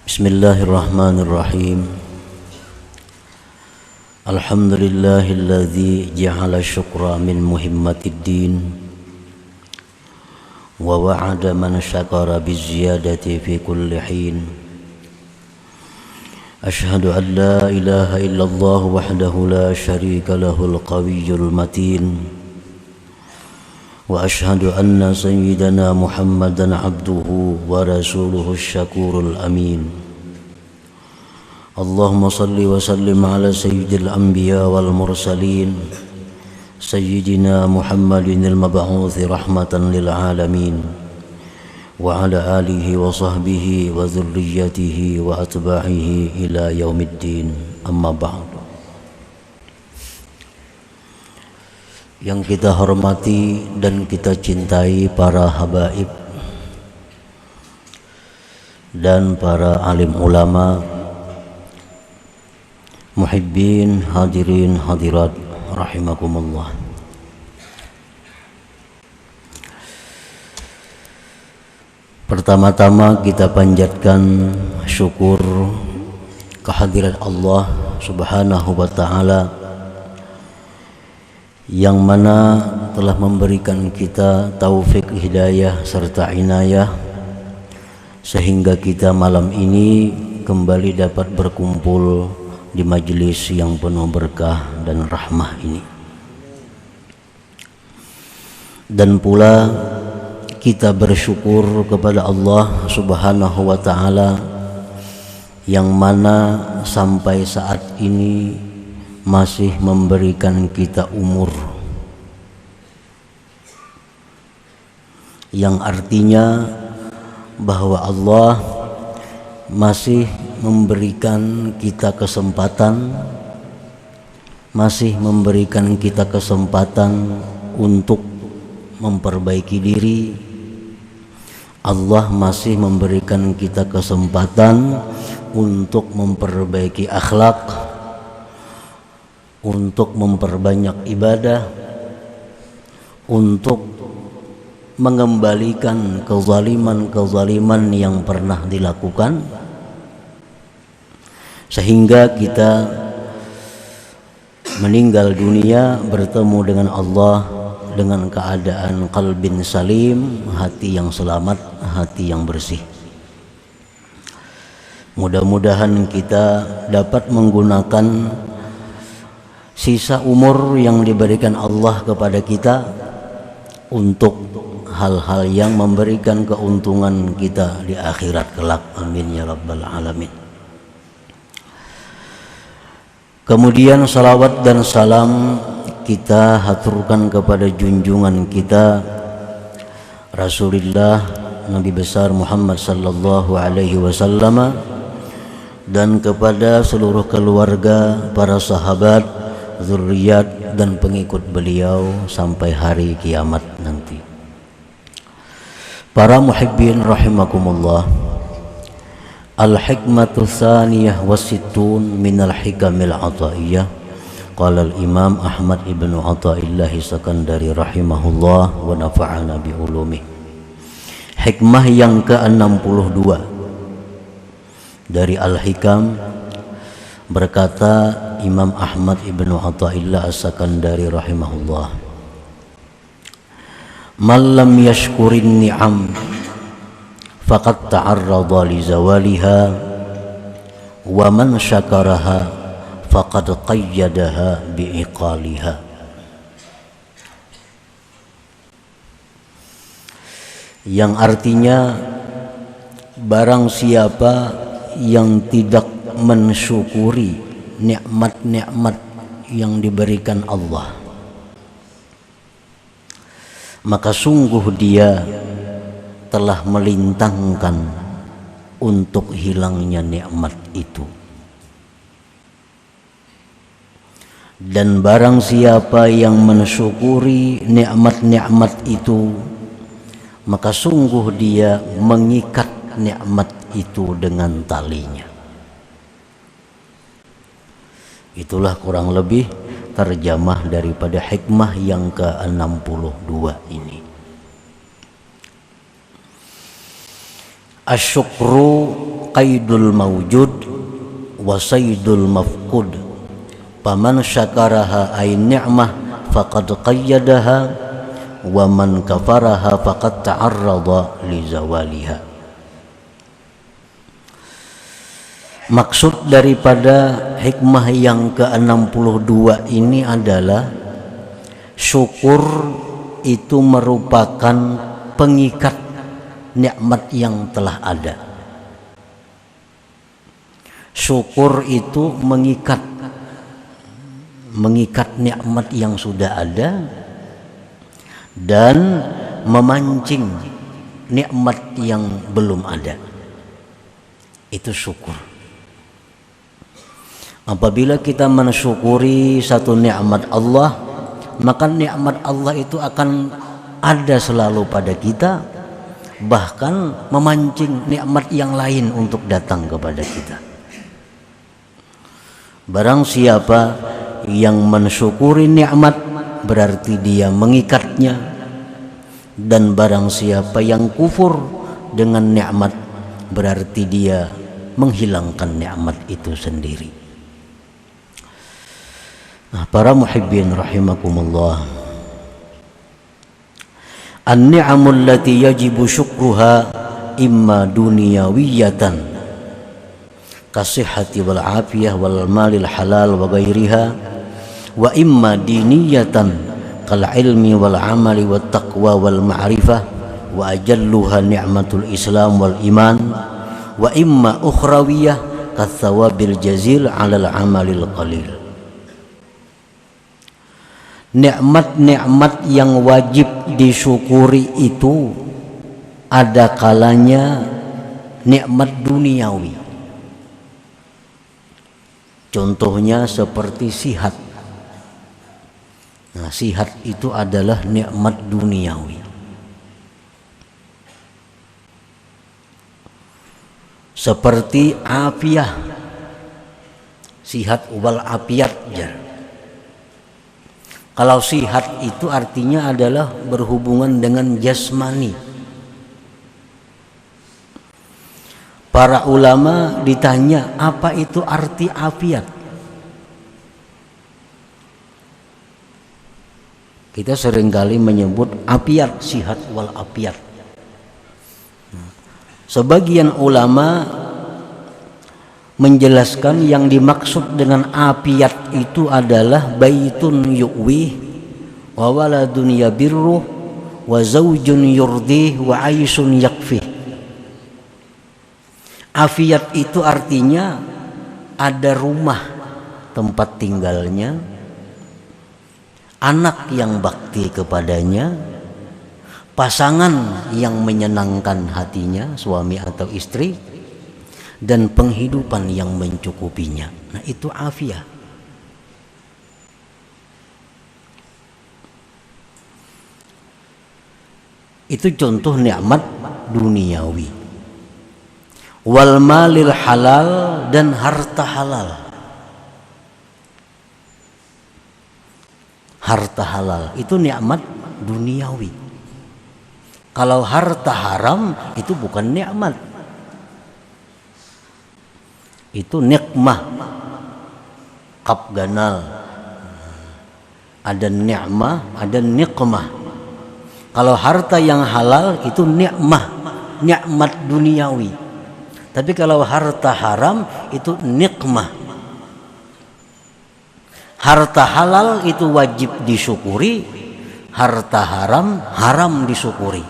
Bismillahirrahmanirrahim. Alhamdulillahilladzi ja'ala syukra min muhimmatid din wa wa'ada man syakara biziyadati fi kulli hin. Ashhadu an la ilaha illallah wahdahu la syarika lahul qawiyyul matin wa ashhadu anna sayyidana Muhammadan abduhu wa rasuluhu syakurul amin. Allahumma salli wa sallim ala sayyidil anbiya wal mursalin sayyidina Muhammadin al-mab'uthi rahmatan lil alamin wa ala alihi wa sahbihi wa dhurriyyatihi wa atba'ihi ila yaumiddin, amma ba'du. Yang kita hormati dan kita cintai para habaib dan para alim ulama, muhibbin, hadirin, hadirat rahimakumullah. Pertama-tama kita panjatkan syukur kehadirat Allah Subhanahu wa ta'ala yang mana telah memberikan kita taufik, hidayah serta inayah sehingga kita malam ini kembali dapat berkumpul di majelis yang penuh berkah dan rahmah ini. Dan pula kita bersyukur kepada Allah Subhanahu wa ta'ala yang mana sampai saat ini masih memberikan kita umur, yang artinya bahwa Allah masih memberikan kita kesempatan, masih memberikan kita kesempatan untuk memperbaiki diri. Allah masih memberikan kita kesempatan untuk memperbaiki akhlak, untuk memperbanyak ibadah, untuk mengembalikan kezaliman-kezaliman yang pernah dilakukan, sehingga kita meninggal dunia bertemu dengan Allah dengan keadaan qalbin salim, hati yang selamat, hati yang bersih. Mudah-mudahan kita dapat menggunakan sisa umur yang diberikan Allah kepada kita untuk hal-hal yang memberikan keuntungan kita di akhirat kelak. Amin ya rabbal alamin. Kemudian salawat dan salam kita haturkan kepada junjungan kita Rasulullah Nabi besar Muhammad sallallahu alaihi wasallam dan kepada seluruh keluarga, para sahabat, zurriyat dan pengikut beliau sampai hari kiamat nanti. Para muhibbin rahimakumullah, al-hikmatu tsaniyah wasittun minal hikamil ataiyah. Qala al-imam Ahmad ibn Athaillah Sakandari rahimahullah wa nafa'ana bi ulumih. Hikmah yang ke-62 dari Al-Hikam, berkata Imam Ahmad ibn Athaillah As-Sakandari rahimahullah, man lam yashkurin ni'am faqad ta'arrada li zawaliha wa man syakaraha faqad qayyadaha bi'iqaliha. Yang artinya, barang siapa yang tidak mensyukuri nikmat-nikmat yang diberikan Allah, maka sungguh dia telah melintangkan untuk hilangnya nikmat itu. Dan barang siapa yang mensyukuri nikmat-nikmat itu, maka sungguh dia mengikat nikmat itu dengan talinya. Itulah kurang lebih terjemah daripada hikmah yang ke-62 ini. Asyukru qaidul mawjud wa saydul mafqud. Faman syakaraha ay ni'mah faqad qayyadaha wa man kafaraha faqad ta'arrada li zawaliha. Maksud daripada hikmah yang ke-62 ini adalah syukur itu merupakan pengikat nikmat yang telah ada. Syukur itu mengikat nikmat yang sudah ada dan memancing nikmat yang belum ada. Itu syukur. Apabila kita mensyukuri satu nikmat Allah, maka nikmat Allah itu akan ada selalu pada kita, bahkan memancing nikmat yang lain untuk datang kepada kita. Barang siapa yang mensyukuri nikmat, berarti dia mengikatnya, dan barang siapa yang kufur dengan nikmat, berarti dia menghilangkan nikmat itu sendiri. Nah, para muhibbin rahimakumullah, an-ni'amul lati yajibu syukruha imma dunyawiyatan kasihhati wal afiyah wal malil halal wa ghairiha, wa imma diniyatan kal ilmi wal amali wat taqwa wal ma'rifah wa ajalluha ni'matul islam wal iman, wa imma ukhrawiyah kathawabil jazil 'alal amalil qalil. Nikmat-nikmat yang wajib disyukuri itu ada kalanya nikmat duniawi. Contohnya seperti sihat. Nah, sihat itu adalah nikmat duniawi. Seperti afiah. Sihat wal afiat ya. Kalau sihat itu artinya adalah berhubungan dengan jasmani. Para ulama ditanya apa itu arti afiat. Kita seringkali menyebut afiat, sihat wal afiat. Sebagian ulama menjelaskan yang dimaksud dengan afiat itu adalah baitun yu'wi wa waladun yabirruh wa zawjun yurdih wa aisyun yakfih. Afiat itu artinya ada rumah tempat tinggalnya, anak yang bakti kepadanya, pasangan yang menyenangkan hatinya, suami atau istri, dan penghidupan yang mencukupinya. Nah, itu afiah. Itu contoh nikmat duniawi. Wal malil halal, dan harta halal. Harta halal itu nikmat duniawi. Kalau harta haram itu bukan nikmat. Itu nikmah, kaf ganal. Ada nikmah, ada nikmah. Kalau harta yang halal itu nikmah, nikmat duniawi. Tapi kalau harta haram itu nikmah. Harta halal itu wajib disyukuri, harta haram haram disyukuri.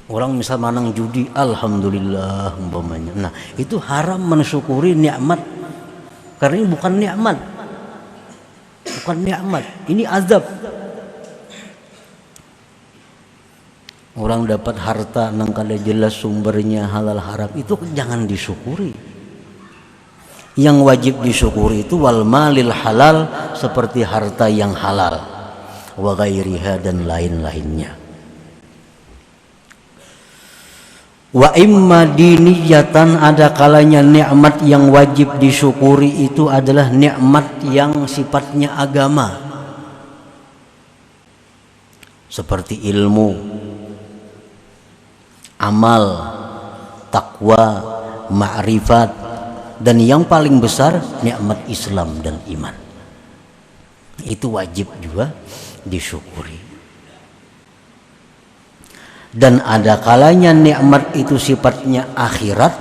Orang misal manang judi, alhamdulillah umpamanya. Nah, itu haram mensyukuri nikmat, karena ini bukan nikmat. Bukan nikmat, ini azab. Orang dapat harta nang kada jelas sumbernya halal haram, itu jangan disyukuri. Yang wajib disyukuri itu wal malil halal, seperti harta yang halal, wa ghairiha, dan lain-lainnya. Wa imma diniyatan, ada kalanya nikmat yang wajib disyukuri itu adalah nikmat yang sifatnya agama, seperti ilmu, amal, takwa, ma'rifat, dan yang paling besar nikmat Islam dan iman. Itu wajib juga disyukuri. Dan ada kalanya nikmat itu sifatnya akhirat,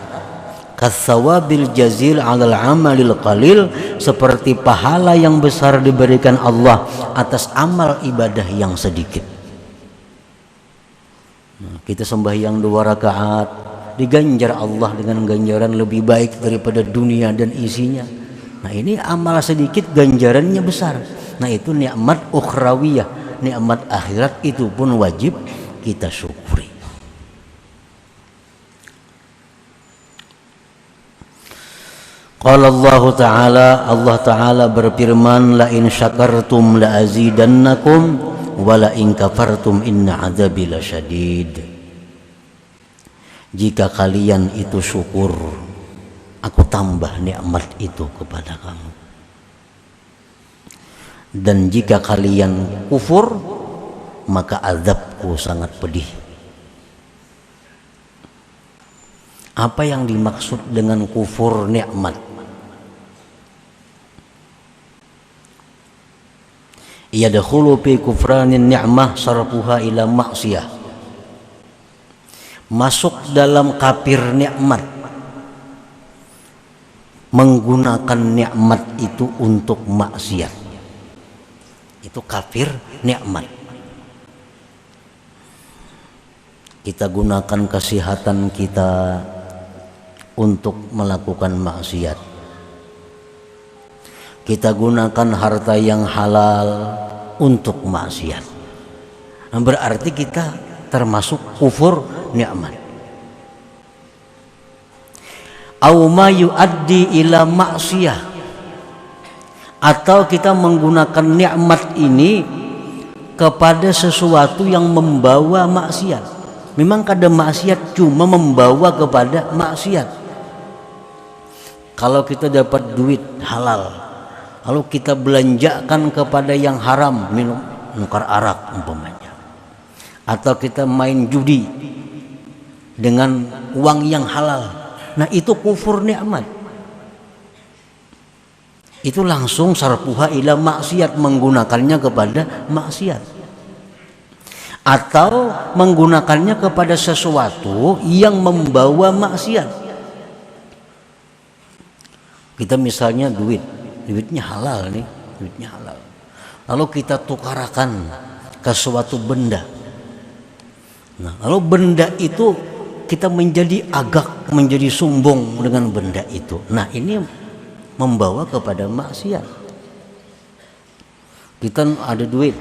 kasawabil jazil 'alal 'amalil qalil, seperti pahala yang besar diberikan Allah atas amal ibadah yang sedikit. Kita sembahyang 2 rakaat diganjar Allah dengan ganjaran lebih baik daripada dunia dan isinya. Nah, ini amal sedikit ganjarannya besar. Nah, itu nikmat ukhrawiyah, nikmat akhirat, itu pun wajib kita syukuri. Qala Allah Ta'ala berfirman, la in syakartum la azidannakum wa la in kafartum inna adzabi lasyadid. Jika kalian itu syukur, aku tambah nikmat itu kepada kamu. Dan jika kalian kufur, maka azabku sangat pedih. Apa yang dimaksud dengan kufur nikmat? Yadkhulu fi kufranin ni'mah sarfuha ila maksiyah. Masuk dalam kafir nikmat, menggunakan nikmat itu untuk maksiat. Itu kafir nikmat. Kita gunakan kesehatan kita untuk melakukan maksiat. Kita gunakan harta yang halal untuk maksiat. Berarti kita termasuk kufur nikmat. Au ma yuaddi ila maksiyah, atau kita menggunakan nikmat ini kepada sesuatu yang membawa maksiat. Memang kadang maksiat cuma membawa kepada maksiat. Kalau kita dapat duit halal, lalu kita belanjakan kepada yang haram, minum nukar arak umpamanya, atau kita main judi dengan uang yang halal, nah itu kufur nikmat. Itu langsung sarfuha ila maksiat, menggunakannya kepada maksiat. Atau menggunakannya kepada sesuatu yang membawa maksiat. Kita misalnya duitnya halal nih, duitnya halal. Lalu kita tukarakan ke suatu benda. Nah, lalu benda itu kita menjadi agak, menjadi sombong dengan benda itu. Nah, ini membawa kepada maksiat. Kita ada duit,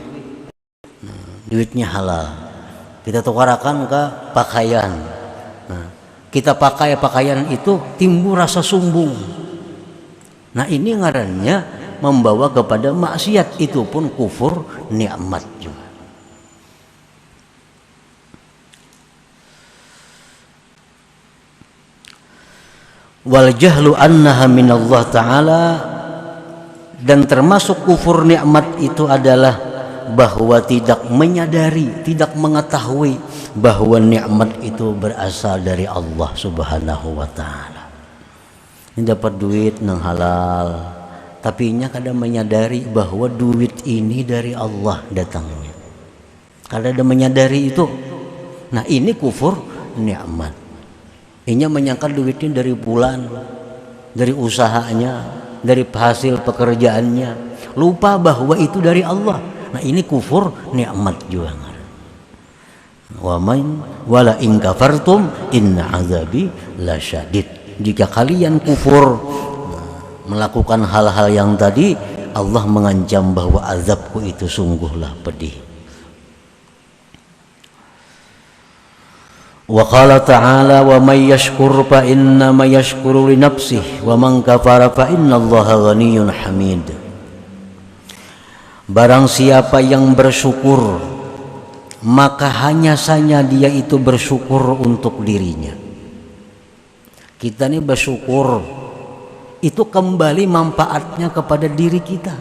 duitnya halal, kita tukarakan ke pakaian. Nah, kita pakai pakaian itu timbul rasa sombong. Nah, ini ngarannya membawa kepada maksiat, itu pun kufur nikmat juga. Wal jahlu annaha minallah ta'ala, dan termasuk kufur nikmat itu adalah bahwa tidak menyadari, tidak mengetahui bahwa nikmat itu berasal dari Allah Subhanahu wa ta'ala. Ini dapat duit nang halal, tapi nya kadang menyadari bahwa duit ini dari Allah datangnya. Kalau ada menyadari itu, nah ini kufur nikmat. Inya menyangka duitnya dari bulan, dari usahanya, dari hasil pekerjaannya, lupa bahwa itu dari Allah. Nah, ini kufur nikmat juga. Wa man wala in kafartum inna azabi lasyadid. Jika kalian kufur melakukan hal-hal yang tadi, Allah mengancam bahwa azabku itu sungguhlah pedih. Wa qala ta'ala wa may yashkur fa inna ma yashkuru li nafsihi wa man kafara fa innallaha ghaniyyun hamid. Barang siapa yang bersyukur, maka hanya saja dia itu bersyukur untuk dirinya. Kita ini bersyukur itu kembali manfaatnya kepada diri kita.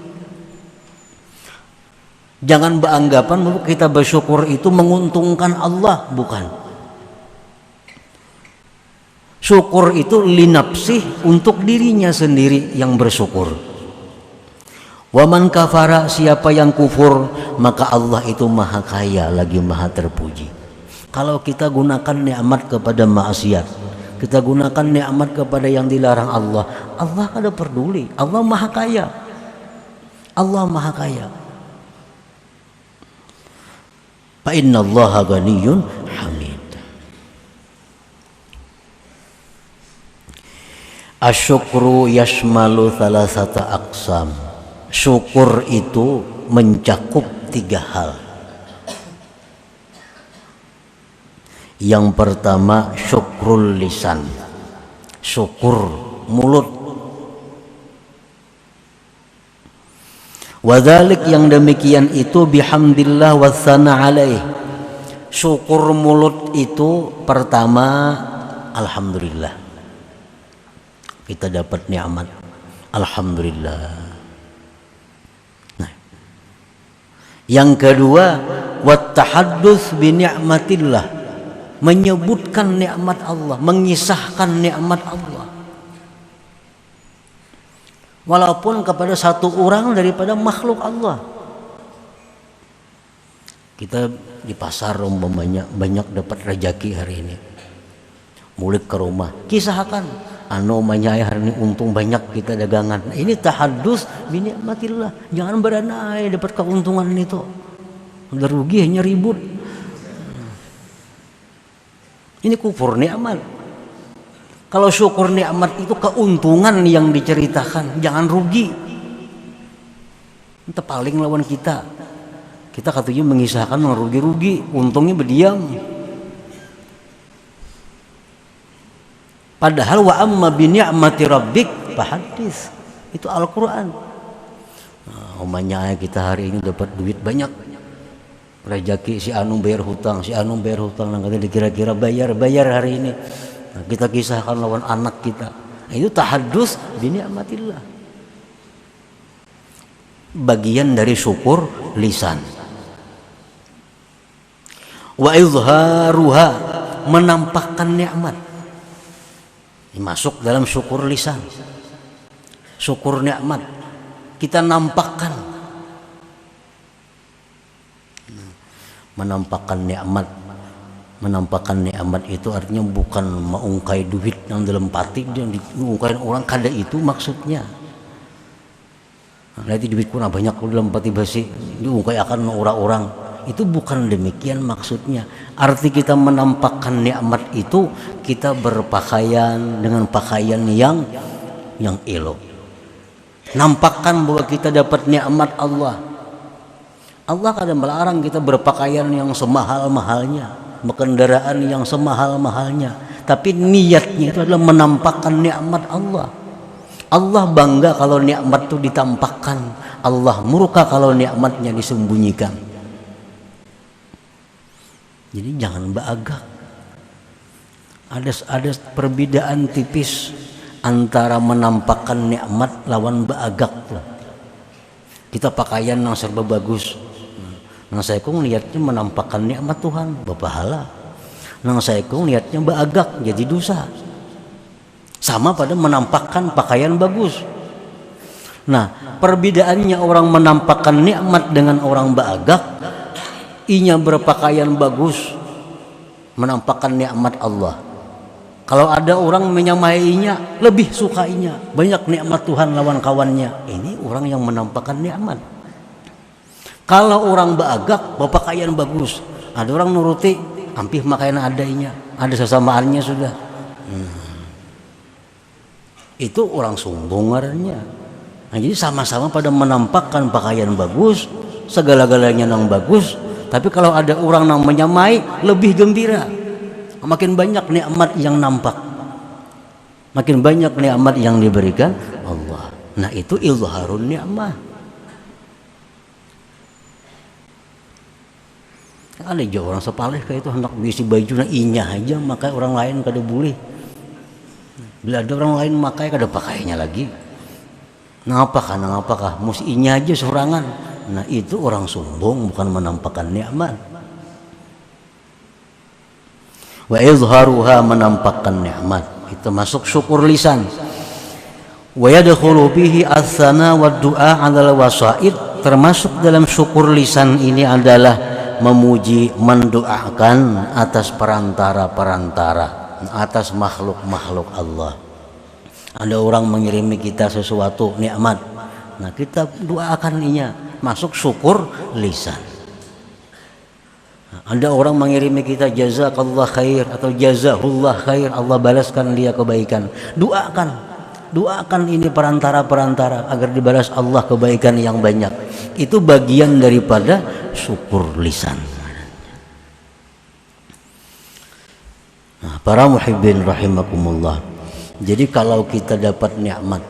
Jangan beranggapan bahwa kita bersyukur itu menguntungkan Allah, bukan. Syukur itu linapsih, untuk dirinya sendiri yang bersyukur. Wa man kafara, siapa yang kufur, maka Allah itu maha kaya lagi maha terpuji. Kalau kita gunakan nikmat kepada maksiat, kita gunakan nikmat kepada yang dilarang Allah, Allah kada peduli. Allah maha kaya. Allah maha kaya. Fa innallaha ghaniyyun hamid. Asyukru yashmalu thalathata aqsam. Syukur itu mencakup 3 hal. Yang pertama syukrul lisan, syukur mulut. Wadhalik, yang demikian itu bihamdillah wa tsana alaih. Syukur mulut itu pertama alhamdulillah. Kita dapat nikmat, alhamdulillah. Nah, yang kedua wat tahadduts bi ni'matillah, menyebutkan nikmat Allah, mengisahkan nikmat Allah, walaupun kepada satu orang daripada makhluk Allah. Kita di pasar umpamanya banyak dapat rezeki hari ini, mulik ke rumah, kisahkan manya hari ini untung banyak kita dagangan. Nah, ini tahadduts bi nikmatillah. Jangan beranai dapat keuntungan itu, udah rugi hanya ribut. Ini kufur nikmat. Kalau syukur nikmat itu keuntungan yang diceritakan, jangan rugi. Itu paling lawan kita. Kita katanya mengisahkan rugi-rugi, untungnya berdiam. Padahal wa amma bi ni'mati rabbik fahaddits. Itu Al-Qur'an. Nah, umumnya kita hari ini dapat duit banyak. Rezeki si anu bayar hutang, si anu bayar hutang, nah dikira-kira bayar hari ini. Nah, kita kisahkan lawan anak kita. Nah, itu tahadduts bi ni'matillah. Bagian dari syukur lisan. Wa izharuha, menampakkan nikmat. Masuk dalam syukur lisan. Syukur nikmat kita nampakkan. Menampakkan nikmat. Menampakkan nikmat itu artinya bukan mengungkai duit yang dalam pati yang diungkain orang, kada itu maksudnya. Nanti duitku nah banyak dalam pati basi diungkai akan orang-orang. Itu bukan demikian maksudnya. Arti kita menampakkan nikmat itu kita berpakaian dengan pakaian yang elok. Nampakkan bahwa kita dapat nikmat Allah. Allah kadang melarang kita berpakaian yang semahal-mahalnya, berkendaraan yang semahal-mahalnya, tapi niatnya itu adalah menampakkan nikmat Allah. Allah bangga kalau nikmat itu ditampakkan. Allah murka kalau nikmatnya disembunyikan. Jadi jangan beagak. Ada perbedaan tipis antara menampakkan nikmat lawan beagak. Kita pakaian yang serba bagus. Nang saya kong niatnya menampakkan nikmat Tuhan, berpahala. Nang saya kong niatnya beagak, jadi dosa. Sama pada menampakkan pakaian bagus. Nah, perbedaannya orang menampakkan nikmat dengan orang beagak. Inya berpakaian bagus, menampakkan nikmat Allah. Kalau ada orang menyamainya, lebih sukainya, banyak nikmat Tuhan lawan kawannya. Ini orang yang menampakkan nikmat. Kalau orang beagak, berpakaian bagus, ada orang nuruti, ampih makaian adanya, ada sesamaannya sudah. Itu orang sombong ngarannya. Nah, jadi sama-sama pada menampakkan pakaian bagus, segala-galanya yang bagus. Tapi kalau ada orang yang menyamai, lebih gembira. Makin banyak nikmat yang nampak, makin banyak nikmat yang diberikan Allah. Nah, itu izharun nikmah. Ada aja orang sepaleh kayak itu hendak bisi baju na inya aja, makanya orang lain kada boleh. Bila ada orang lain makai kada pakainya lagi. Ngapakah? Mesti inya aja sorangan. Nah, itu orang sombong, bukan menampakkan nikmat. Wa izharuha, menampakkan nikmat. itu masuk syukur lisan. Wa yadkhulu bihi ats-tsana wa du'a 'alal wasaid, termasuk dalam syukur lisan ini adalah memuji, mendoakan atas perantara-perantara, atas makhluk-makhluk Allah. Ada orang mengirimi kita sesuatu nikmat, nah kita doakan inya, masuk syukur lisan. Ada orang mengirimi kita jazakallah khair atau jazahullah khair, Allah balaskan dia kebaikan, doakan ini perantara-perantara agar dibalas Allah kebaikan yang banyak. Itu bagian daripada syukur lisan. Nah, para muhibbin rahimakumullah, jadi kalau kita dapat nikmat,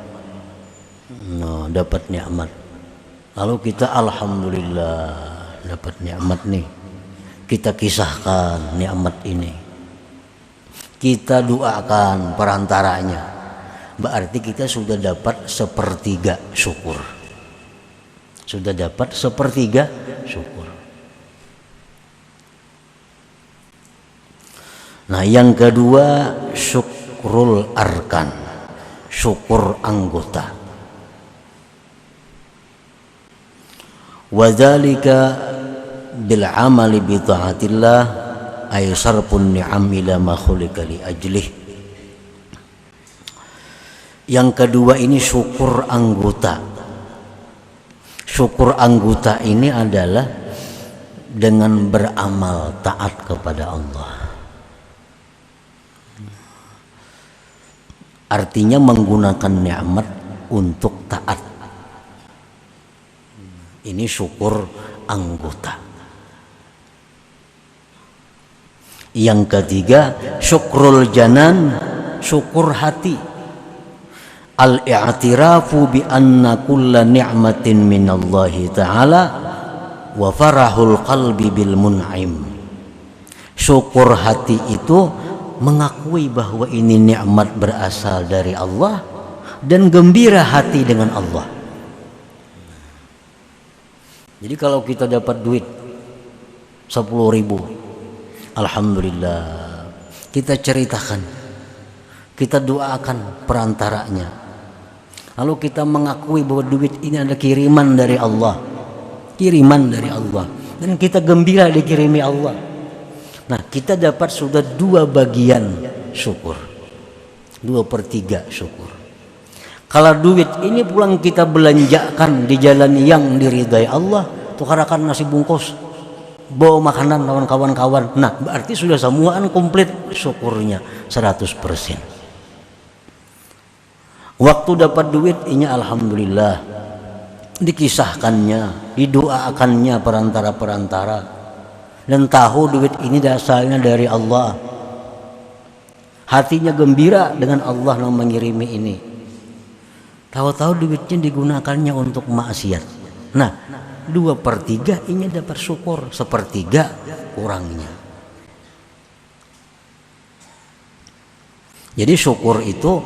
lalu kita alhamdulillah dapat nikmat nih, kita kisahkan nikmat ini, kita doakan perantaranya, berarti kita sudah dapat sepertiga syukur. Sudah dapat sepertiga syukur. Nah, yang kedua syukrul arkan, syukur anggota. Wa dzalika bil amali bi taatillah ay sarfun ni'am ila ma khuliqa li ajlih. Yang kedua ini syukur anggota. Syukur anggota ini adalah dengan beramal taat kepada Allah. Artinya menggunakan nikmat untuk taat. Ini syukur anggota. Yang ketiga syukrul janan, syukur hati. Al-i'tirafu bi anna kulla ni'matin minallahi ta'ala wa farahul qalbi bil mun'im. Syukur hati itu mengakui bahwa ini nikmat berasal dari Allah dan gembira hati dengan Allah. Jadi kalau kita dapat duit 10.000, alhamdulillah, kita ceritakan, kita doakan perantaranya. Lalu kita mengakui bahwa duit ini adalah kiriman dari Allah, dan kita gembira dikirimi Allah. Nah, kita dapat sudah 2 bagian syukur, 2/3 syukur. Kalau duit ini pulang kita belanjakan di jalan yang diridai Allah, tukarakan nasi bungkus, bawa makanan lawan kawan-kawan, nah berarti sudah semuaan komplit syukurnya 100%. Waktu dapat duit ini alhamdulillah, dikisahkannya, didoakannya perantara-perantara, dan tahu duit ini dasarnya dari Allah, hatinya gembira dengan Allah yang mengirimi ini. Tahu-tahu duitnya digunakannya untuk maksiat. Nah, 2/3 ini dapat syukur, 1/3 kurangnya. Jadi syukur itu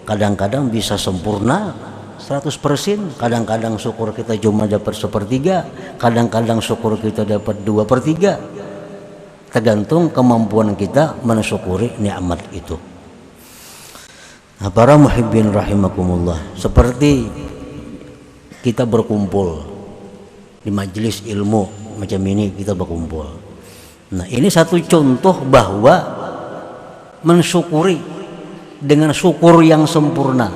kadang-kadang bisa sempurna 100%, kadang-kadang syukur kita cuma dapat 1/3, kadang-kadang syukur kita dapat 2/3, tergantung kemampuan kita mensyukuri nikmat itu. Nah, para muhibbin rahimakumullah, seperti kita berkumpul di majelis ilmu macam ini, kita berkumpul. Nah, ini satu contoh bahwa mensyukuri dengan syukur yang sempurna,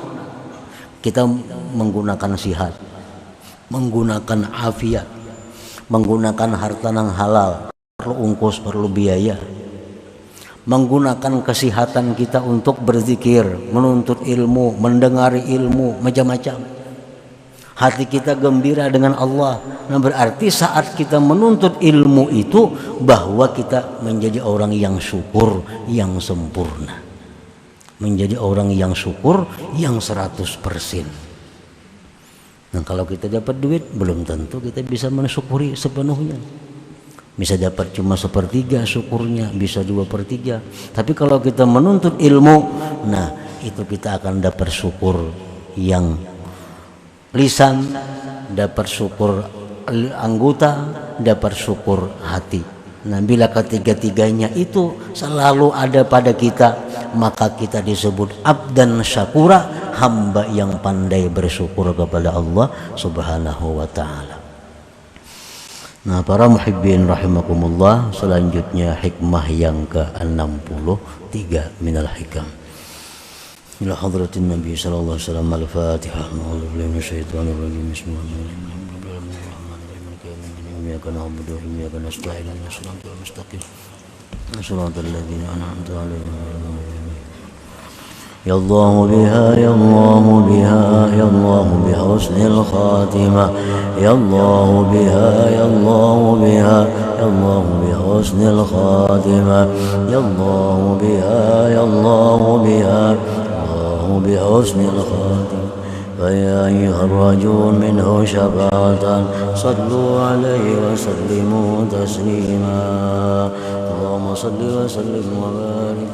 kita menggunakan sihat, menggunakan afiat, menggunakan harta yang halal, perlu ongkos, perlu biaya, menggunakan kesehatan kita untuk berzikir, menuntut ilmu, mendengari ilmu, macam-macam. Hati kita gembira dengan Allah. Nah, berarti saat kita menuntut ilmu itu bahwa kita menjadi orang yang syukur yang sempurna, menjadi orang yang syukur yang 100%. Nah, kalau kita dapat duit belum tentu kita bisa mensyukuri sepenuhnya. Bisa dapat cuma 1/3 syukurnya, bisa 2/3. Tapi kalau kita menuntut ilmu, nah itu kita akan dapat syukur yang lisan, dapat syukur anggota, dapat syukur hati. Nah, bila ketiga-tiganya itu selalu ada pada kita, maka kita disebut abdan syakura, hamba yang pandai bersyukur kepada Allah Subhanahu wa taala. Nah, para muhibbin rahimakumullah, selanjutnya hikmah yang ke-63 minal hikam. Ila hadratin Nabi sallallahu alaihi wasallam. Al-Fatihah. A'udzu billahi minasyaitonir rajim. Bismillahirrahmanirrahim. إياك نعبد وإياك نستعين اهدنا الصراط المستقيم صراط الذين أنعمت عليهم يا الله بها يا الله بها يا الله بحسن الخاتمة يا الله بها يا الله بها يا الله بحسن الخاتمة يا الله بها يا الله بها الله بحسن الخاتمة فيا أيها الرجل منه شفاعة صلوا عليه وسلموا تسليما اللهم صل وسلم وبارك